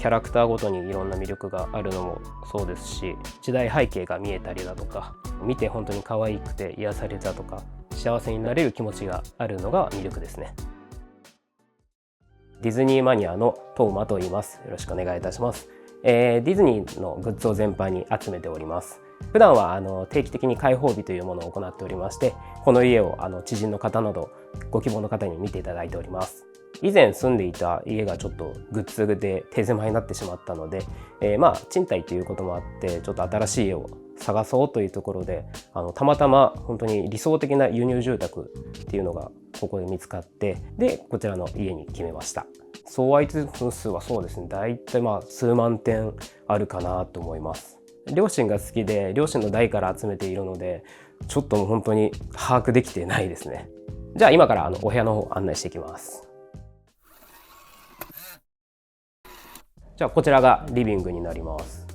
キャラクターごとにいろんな魅力があるのもそうですし、時代背景が見えたりだとか、見て本当に可愛くて癒されたとか、幸せになれる気持ちがあるのが魅力ですね。ディズニーマニアのトウマと言います。よろしくお願いいたします。ディズニーのグッズを全般に集めております。普段は定期的に開放日というものを行っておりまして、この家を知人の方などご希望の方に見ていただいております。以前住んでいた家がちょっとグッズで手狭になってしまったので、賃貸ということもあってちょっと新しい家を探そうというところで、たまたま本当に理想的な輸入住宅っていうのがここで見つかって、でこちらの家に決めました。総アイテム数はそうですね、だいたい数万点あるかなと思います。両親が好きで、両親の代から集めているので、ちょっと本当に把握できてないですね。じゃあ今からお部屋の方案内していきます。じゃあこちらがリビングになります。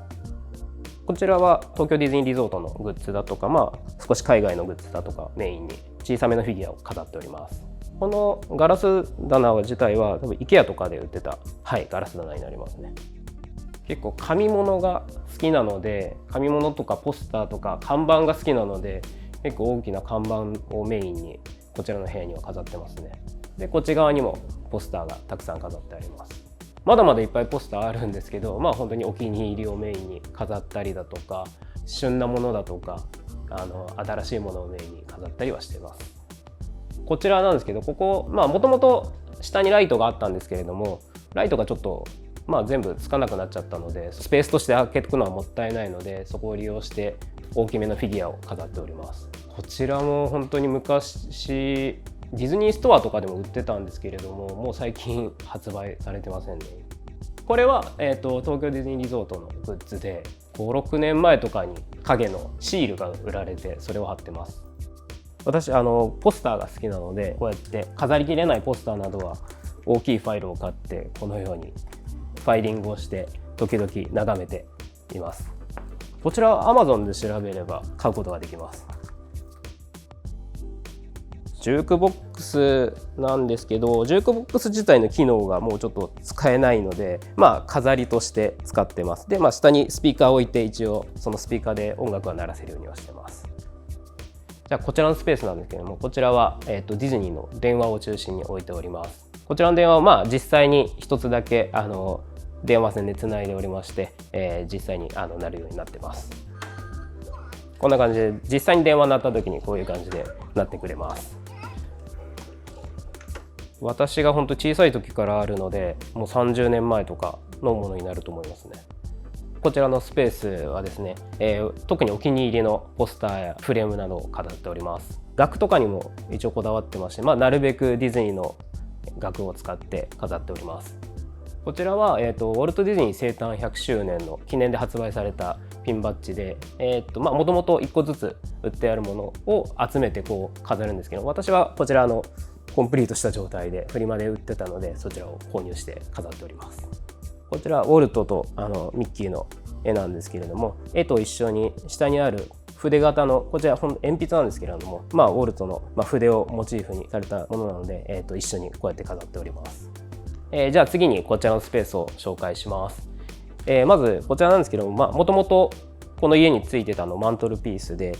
こちらは東京ディズニーリゾートのグッズだとか、少し海外のグッズだとかメインに小さめのフィギュアを飾っております。このガラス棚自体は多分 IKEA とかで売ってた、ガラス棚になりますね。結構紙物が好きなので、紙物とかポスターとか看板が好きなので、結構大きな看板をメインにこちらの部屋には飾ってますね。でこっち側にもポスターがたくさん飾ってあります。まだまだいっぱいポスターあるんですけど、本当にお気に入りをメインに飾ったりだとか、旬なものだとか新しいものをメインに飾ったりはしています。こちらなんですけど、ここもともと下にライトがあったんですけれども、ライトがちょっと全部つかなくなっちゃったので、スペースとして開けておくのはもったいないので、そこを利用して大きめのフィギュアを飾っております。こちらも本当に昔ディズニーストアとかでも売ってたんですけれども、もう最近発売されてませんね。これは、東京ディズニーリゾートのグッズで、5、6年前とかに影のシールが売られて、それを貼ってます。私ポスターが好きなので、こうやって飾りきれないポスターなどは大きいファイルを買って、このようにファイリングをして時々眺めています。こちらは Amazon で調べれば買うことができます。ジュークボックスなんですけど、ジュークボックス自体の機能がもうちょっと使えないので、飾りとして使ってます。で、下にスピーカーを置いて、一応そのスピーカーで音楽を鳴らせるようにはしてます。じゃあこちらのスペースなんですけども、こちらは、ディズニーの電話を中心に置いております。こちらの電話は実際に一つだけ電話線でつないでおりまして、実際に鳴るようになってます。こんな感じで実際に電話鳴った時にこういう感じで鳴ってくれます。私が本当小さい時からあるので、もう30年前とかのものになると思いますね。こちらのスペースはですね、特にお気に入りのポスターやフレームなどを飾っております。額とかにも一応こだわってまして、なるべくディズニーの額を使って飾っております。こちらは、ウォルト・ディズニー生誕100周年の記念で発売されたピンバッジで、もともと1個ずつ売ってあるものを集めてこう飾るんですけど、私はこちらコンプリートした状態でフリマで売ってたので、そちらを購入して飾っております。こちらウォルトとミッキーの絵なんですけれども、絵と一緒に下にある筆型の、こちら鉛筆なんですけれども、ウォルトの筆をモチーフにされたものなので、一緒にこうやって飾っております。じゃあ次にこちらのスペースを紹介します。まずこちらなんですけども、もともとこの家についてたマントルピースで、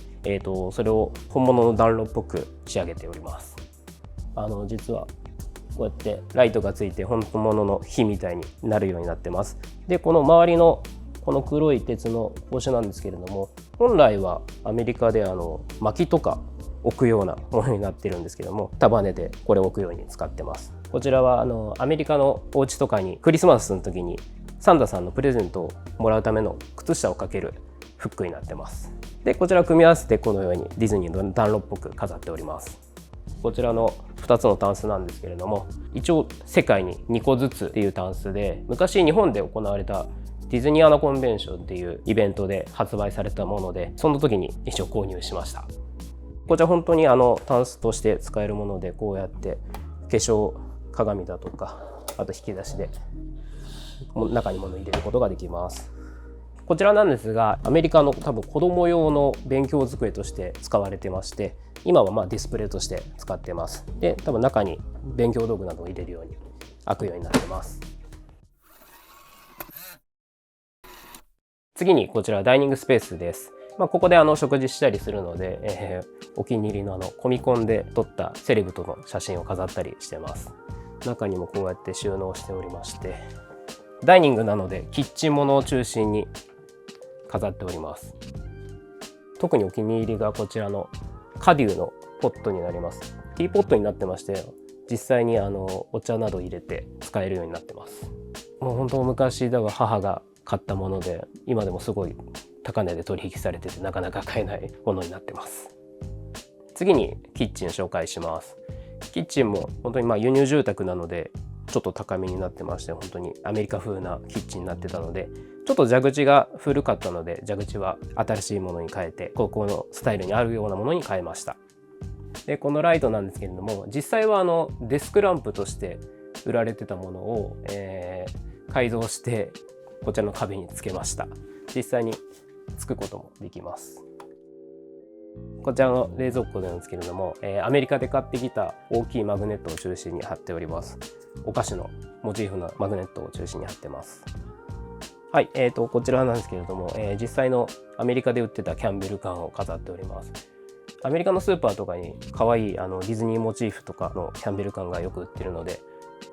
それを本物の暖炉っぽく仕上げております。実はこうやってライトがついて本物の火みたいになるようになってます。でこの周りのこの黒い鉄の格子なんですけれども、本来はアメリカで薪とか置くようなものになってるんですけども、束ねてこれを置くように使ってます。こちらはアメリカのお家とかにクリスマスの時にサンタさんのプレゼントをもらうための靴下をかけるフックになってます。でこちらを組み合わせてこのようにディズニーの暖炉っぽく飾っております。こちらの2つのタンスなんですけれども、一応世界に2個ずつっていうタンスで、昔日本で行われたディズニアナコンベンションっていうイベントで発売されたもので、その時に一応購入しました。こちら本当にタンスとして使えるもので、こうやって化粧鏡だとか、あと引き出しで中に物入れることができます。こちらなんですが、アメリカの多分子供用の勉強机として使われてまして、今はディスプレイとして使ってます。で多分中に勉強道具などを入れるように開くようになってます。次にこちらダイニングスペースです。ここで食事したりするので、お気に入りのコミコンで撮ったセレブとの写真を飾ったりしてます。中にもこうやって収納しておりまして、ダイニングなのでキッチンものを中心に飾っております。特にお気に入りがこちらのカデューのポットになります。ティーポットになってまして、実際にお茶など入れて使えるようになってます。もう本当昔だが母が買ったもので、今でもすごい高値で取引されててなかなか買えないものになってます。次にキッチン紹介します。キッチンも本当に輸入住宅なのでちょっと高めになってまして、本当にアメリカ風なキッチンになってたので、ちょっと蛇口が古かったので蛇口は新しいものに変えて、ここのスタイルにあるようなものに変えました。でこのライトなんですけれども、実際はデスクランプとして売られてたものを、改造してこちらの壁につけました。実際につくこともできます。こちらの冷蔵庫なんですけれども、アメリカで買ってきた大きいマグネットを中心に貼っております。お菓子のモチーフのマグネットを中心に貼ってます。はい、こちらなんですけれども、実際のアメリカで売ってたキャンベル缶を飾っております。アメリカのスーパーとかに可愛いディズニーモチーフとかのキャンベル缶がよく売ってるので、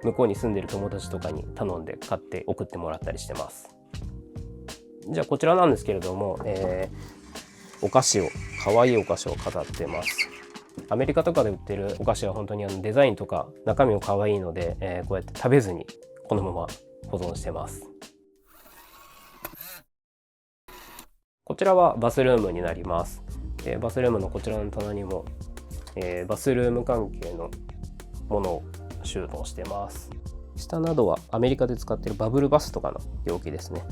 向こうに住んでる友達とかに頼んで買って送ってもらったりしてます。じゃあこちらなんですけれども、お菓子を可愛いお菓子を飾ってます。アメリカとかで売ってるお菓子は本当にデザインとか中身も可愛いので、こうやって食べずにこのまま保存してます。こちらはバスルームになります。バスルームのこちらの棚にも、バスルーム関係のものを収納してます。下などはアメリカで使っているバブルバスとかの容器ですね。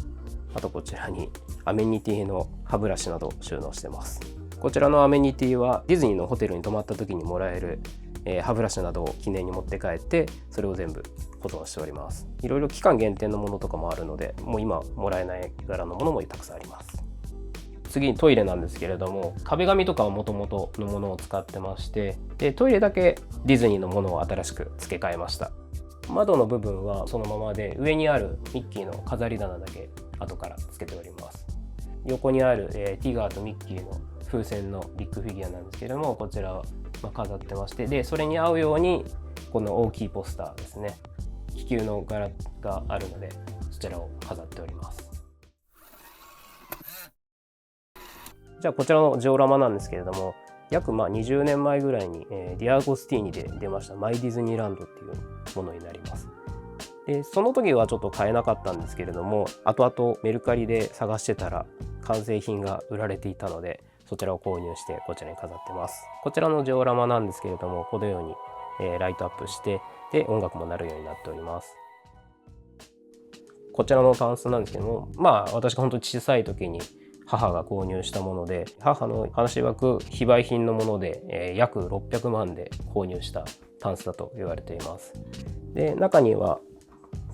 あとこちらにアメニティの歯ブラシなどを収納してます。こちらのアメニティはディズニーのホテルに泊まった時にもらえる、歯ブラシなどを記念に持って帰ってそれを全部保存しております。いろいろ期間限定のものとかもあるので、もう今もらえない柄のものもたくさんあります。次にトイレなんですけれども、壁紙とかはもともとのものを使ってまして、でトイレだけディズニーのものを新しく付け替えました。窓の部分はそのままで、上にあるミッキーの飾り棚だけ後から付けております。横にある、ティガーとミッキーの風船のビッグフィギュアなんですけれども、こちらは飾ってまして、でそれに合うようにこの大きいポスターですね、気球の柄があるのでそちらを飾っております。じゃあこちらのジオラマなんですけれども、約20年前ぐらいに、ディアゴスティーニで出ましたマイディズニーランドっていうものになります。でその時はちょっと買えなかったんですけれども、後々メルカリで探してたら完成品が売られていたので、そちらを購入してこちらに飾ってます。こちらのジオラマなんですけれども、このように、ライトアップしてで音楽も鳴るようになっております。こちらのタンスなんですけども、私が本当に小さい時に母が購入したもので、母の話曰く非売品のもので、約600万で購入したタンスだと言われています。で中には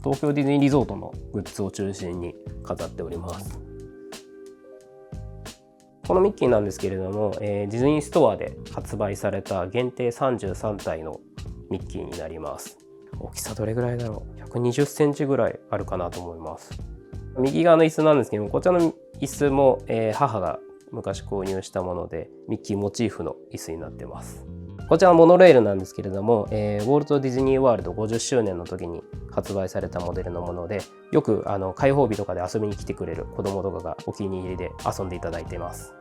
東京ディズニーリゾートのグッズを中心に飾っております。このミッキーなんですけれども、ディズニーストアで発売された限定33体のミッキーになります。大きさどれぐらいだろう、120センチぐらいあるかなと思います。右側の椅子なんですけども、こちらの椅子も、母が昔購入したものでミッキーモチーフの椅子になってます。こちらのモノレールなんですけれども、ウォルト・ディズニー・ワールド50周年の時に発売されたモデルのもので、よく開放日とかで遊びに来てくれる子供とかがお気に入りで遊んでいただいています。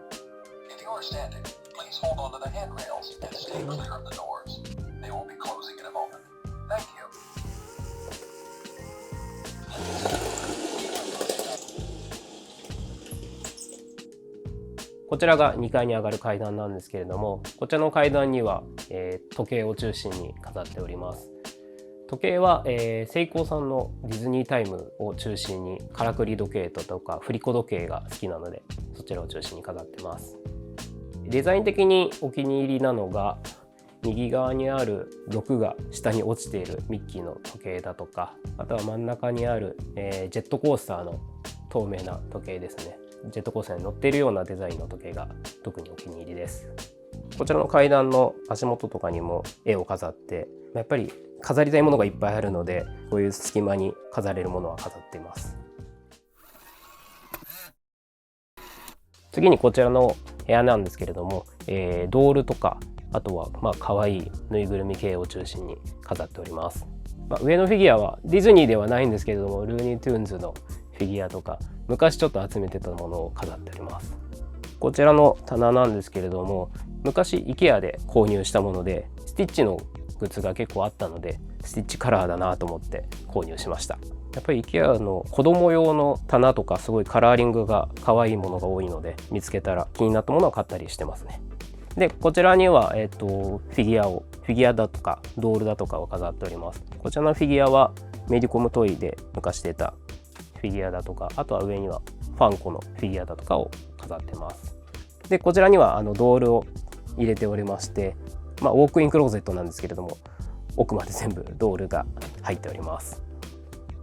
こちらが2階に上がる階段なんですけれども、こちらの階段には、時計を中心に飾っております。時計は、セイコーさんのディズニータイムを中心にからくり時計とか振り子時計が好きなので、そちらを中心に飾ってます。デザイン的にお気に入りなのが、右側にある6が下に落ちているミッキーの時計だとか、あとは真ん中にある、ジェットコースターの透明な時計ですね。ジェットコースターに乗っているようなデザインの時計が特にお気に入りです。こちらの階段の足元とかにも絵を飾って、やっぱり飾りたいものがいっぱいあるので、こういう隙間に飾れるものは飾っています。次にこちらの部屋なんですけれども、ドールとか、あとは可愛いぬいぐるみ系を中心に飾っております。上のフィギュアはディズニーではないんですけれども、ルーニートゥーンズのフィギュアとか昔ちょっと集めてたものを飾っております。こちらの棚なんですけれども、昔 IKEA で購入したもので、スティッチのグッズが結構あったので、スティッチカラーだなと思って購入しました。やっぱり IKEA の子供用の棚とかすごいカラーリングが可愛いものが多いので、見つけたら気になったものを買ったりしてますね。でこちらには、フィギュアだとかドールだとかを飾っております。こちらのフィギュアはメディコムトイで昔出たフィギュアだとか、あとは上にはファンコのフィギュアだとかを飾ってます。でこちらにはドールを入れておりまして、ウォークインクローゼットなんですけれども、奥まで全部ドールが入っております。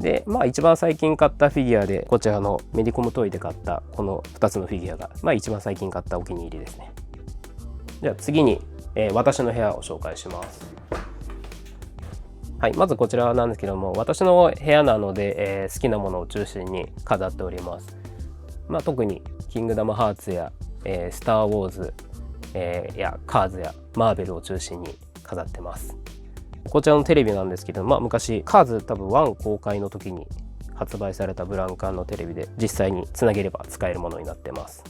で一番最近買ったフィギュアで、こちらのメディコムトイで買ったこの2つのフィギュアが、一番最近買ったお気に入りですね。じゃあ次に、私の部屋を紹介します。はい、まずこちらなんですけども、私の部屋なので、好きなものを中心に飾っております。特にキングダムハーツや、スター・ウォーズ、やカーズやマーベルを中心に飾ってます。こちらのテレビなんですけど、昔カーズ多分1公開の時に発売されたブラウン管のテレビで、実際につなげれば使えるものになってます。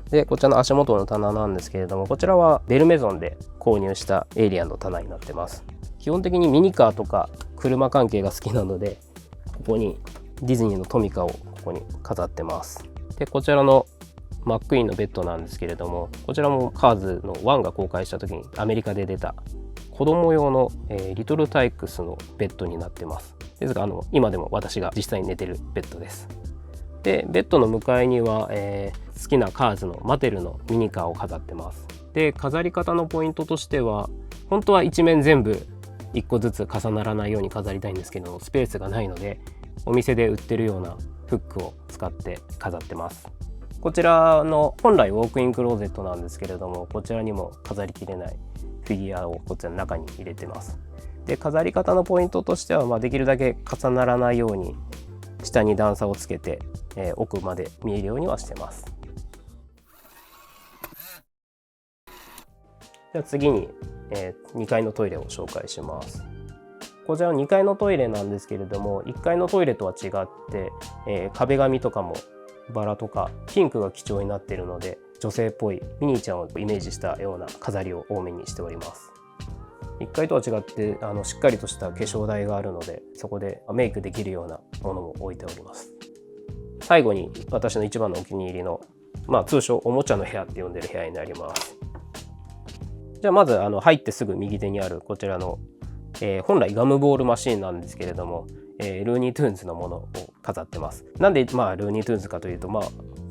でこちらの足元の棚なんですけれども、こちらはベルメゾンで購入したエイリアンの棚になってます。基本的にミニカーとか車関係が好きなので、ここにディズニーのトミカをここに飾ってます。でこちらのマックイーンのベッドなんですけれども、こちらもカーズの1が公開した時にアメリカで出た子供用の、リトルタイクスのベッドになってます。ですが今でも私が実際に寝てるベッドです。でベッドの向かいには、好きなカーズのマテルのミニカーを飾ってます。で飾り方のポイントとしては、本当は一面全部1個ずつ重ならないように飾りたいんですけど、スペースがないのでお店で売ってるようなフックを使って飾ってます。こちらの本来ウォークインクローゼットなんですけれども、こちらにも飾りきれないフィギュアをこちらの中に入れてます。で飾り方のポイントとしては、できるだけ重ならないように下に段差をつけて、奥まで見えるようにはしてます。では次に、2階のトイレを紹介します。こちらの2階のトイレなんですけれども、1階のトイレとは違って、壁紙とかもバラとかピンクが基調になっているので、女性っぽいミニーちゃんをイメージしたような飾りを多めにしております。1階とは違ってしっかりとした化粧台があるので、そこでメイクできるようなものも置いております。最後に私の一番のお気に入りの、通称おもちゃの部屋って呼んでる部屋になります。じゃあまず入ってすぐ右手にあるこちらの、本来ガムボールマシーンなんですけれども、ルーニートゥーンズのものを飾ってます。なんでルーニートゥーンズかというと、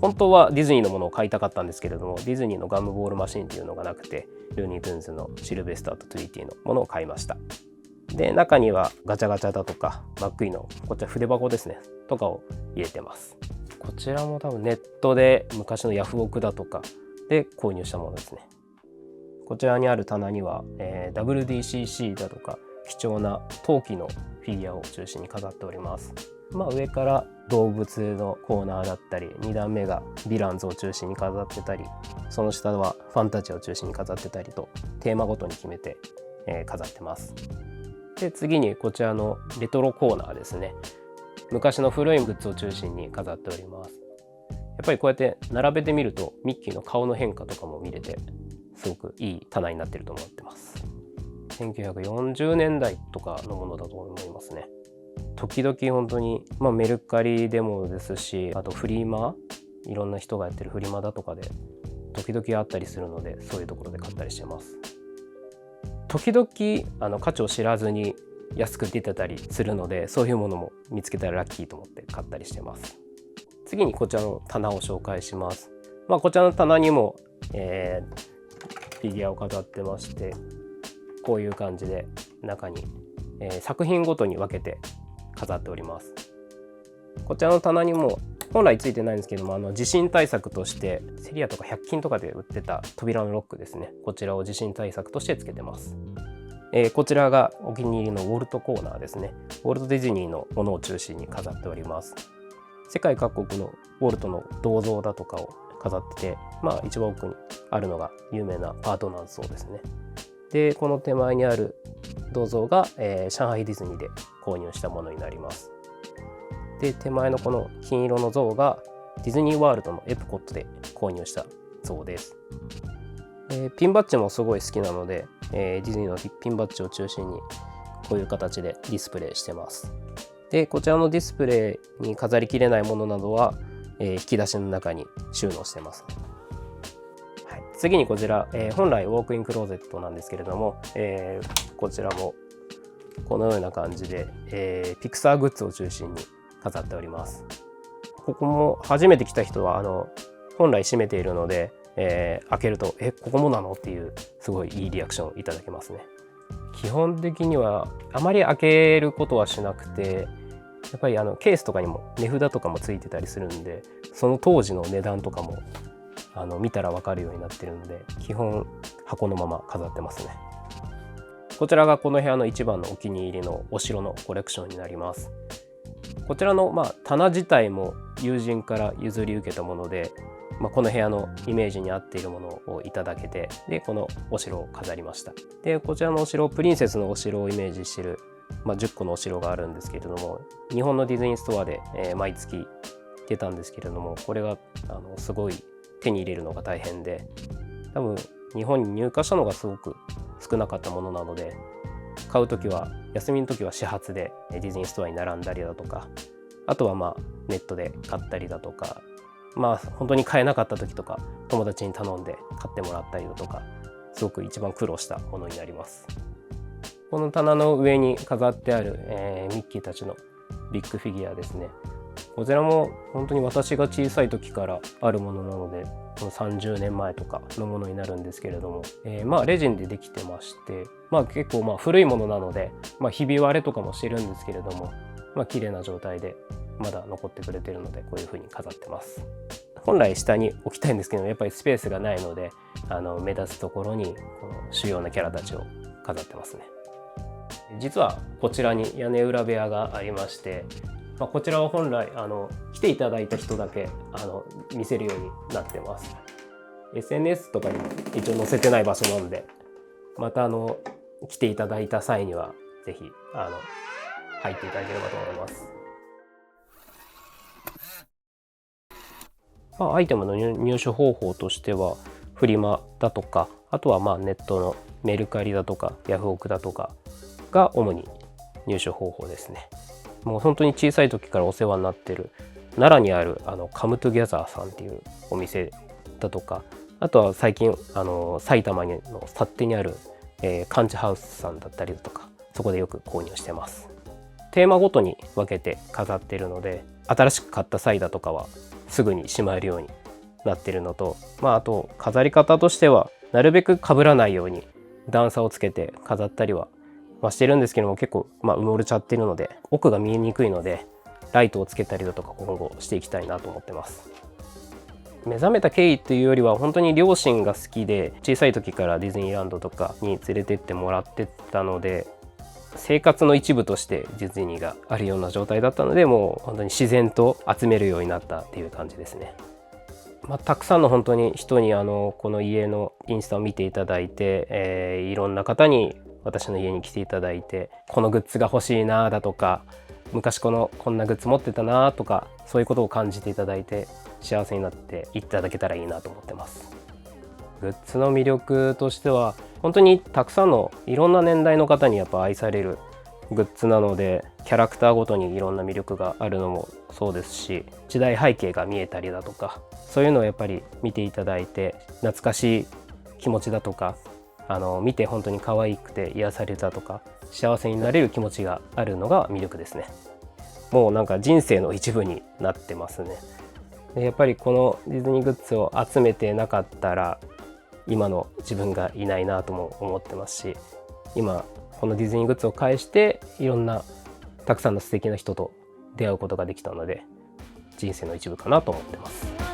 本当はディズニーのものを買いたかったんですけれども、ディズニーのガムボールマシーンっていうのがなくて、ルーニートゥーンズのシルベスターとトゥイーティのものを買いました。で中にはガチャガチャだとかマックイのこちら筆箱ですねとかを入れてます。こちらも多分ネットで昔のヤフオクだとかで購入したものですね。こちらにある棚には、WDCC だとか貴重な陶器のフィギュアを中心に飾っております。上から動物のコーナーだったり、2段目がヴィランズを中心に飾ってたり、その下はファンタジアを中心に飾ってたりと、テーマごとに決めて、飾ってます。で次にこちらのレトロコーナーですね。昔の古いグッズを中心に飾っております。やっぱりこうやって並べてみるとミッキーの顔の変化とかも見れて、すごくいい棚になってると思ってます。1940年代とかのものだと思いますね。時々本当に、メルカリでもですし、あとフリマ、いろんな人がやってるフリマだとかで時々あったりするので、そういうところで買ったりしてます。時々価値を知らずに安く出てたりするので、そういうものも見つけたらラッキーと思って買ったりしてます。次にこちらの棚を紹介します。こちらの棚にも、フィギュアを飾ってまして、こういう感じで中に、作品ごとに分けて飾っております。こちらの棚にも本来ついてないんですけども、地震対策としてセリアとか100均とかで売ってた扉のロックですね、こちらを地震対策としてつけてます。こちらがお気に入りのウォルトコーナーですね。ウォルト・ディズニーのものを中心に飾っております。世界各国のウォルトの銅像だとかを飾ってて、一番奥にあるのが有名なパートナーズ像ですね。でこの手前にある銅像が、上海ディズニーで購入したものになります。で手前のこの金色の像がディズニーワールドのエプコットで購入した像です。ピンバッジもすごい好きなので、ディズニーのピンバッジを中心にこういう形でディスプレイしてます。でこちらのディスプレイに飾りきれないものなどは、引き出しの中に収納してます。はい、次にこちら、本来ウォークインクローゼットなんですけれども、こちらもこのような感じで、ピクサーグッズを中心に飾っております。ここも初めて来た人は本来閉めているので、開けるとここもなのっていうすごいいいリアクションをいただけますね。基本的にはあまり開けることはしなくて、やっぱりケースとかにも値札とかもついてたりするんで、その当時の値段とかも見たら分かるようになってるんで、基本箱のまま飾ってますね。こちらがこの部屋の一番のお気に入りのお城のコレクションになります。こちらの棚自体も友人から譲り受けたもので、この部屋のイメージに合っているものをいただけて、でこのお城を飾りました。でこちらのお城、プリンセスのお城をイメージしている、10個のお城があるんですけれども、日本のディズニーストアで、毎月出たんですけれども、これがすごい手に入れるのが大変で、多分日本に入荷したのがすごく少なかったものなので、買うときは休みの時は始発でディズニーストアに並んだりだとか、あとはネットで買ったりだとか、本当に買えなかった時とか友達に頼んで買ってもらったりだとか、すごく一番苦労したものになります。この棚の上に飾ってある、ミッキーたちのビッグフィギュアですね。こちらも本当に私が小さい時からあるものなので、この30年前とかのものになるんですけれども、レジンでできてまして、結構古いものなので、ひび割れとかもしてるんですけれども、綺麗な状態でまだ残ってくれてるので、こういう風に飾ってます。本来下に置きたいんですけど、やっぱりスペースがないので、目立つところにこの主要なキャラたちを飾ってますね。実はこちらに屋根裏部屋がありまして、こちらは本来来ていただいた人だけ見せるようになってます。 SNS とかにも一応載せてない場所なんで、また来ていただいた際にはぜひ入っていただければと思います。アイテムの入手方法としては、フリマだとか、あとはネットのメルカリだとかヤフオクだとかが主に入手方法ですね。もう本当に小さい時からお世話になってる奈良にあるカムトゥギャザーさんっていうお店だとか、あとは最近埼玉の幸手にある、カンチハウスさんだったりだとか、そこでよく購入してます。テーマごとに分けて飾ってるので、新しく買った際だとかはすぐにしまえるようになってるのと、あと飾り方としてはなるべく被らないように段差をつけて飾ったりはしてるんですけども、結構埋もれちゃってるので奥が見えにくいので、ライトをつけたりだとか今後していきたいなと思ってます。目覚めた経緯っていうよりは、本当に両親が好きで、小さい時からディズニーランドとかに連れてってもらってたので、生活の一部としてディズニーがあるような状態だったので、もう本当に自然と集めるようになったっていう感じですね。たくさんの本当に人にこの家のインスタを見ていただいて、いろんな方に私の家に来ていただいて、このグッズが欲しいなだとか、昔こんなグッズ持ってたなとか、そういうことを感じていただいて幸せになっていただけたらいいなと思ってます。グッズの魅力としては、本当にたくさんのいろんな年代の方にやっぱ愛されるグッズなので、キャラクターごとにいろんな魅力があるのもそうですし、時代背景が見えたりだとか、そういうのをやっぱり見ていただいて、懐かしい気持ちだとか、見て本当に可愛くて癒されたとか、幸せになれる気持ちがあるのが魅力ですね。もうなんか人生の一部になってますね。でやっぱりこのディズニーグッズを集めてなかったら今の自分がいないなとも思ってますし、今このディズニーグッズを介していろんなたくさんの素敵な人と出会うことができたので、人生の一部かなと思ってます。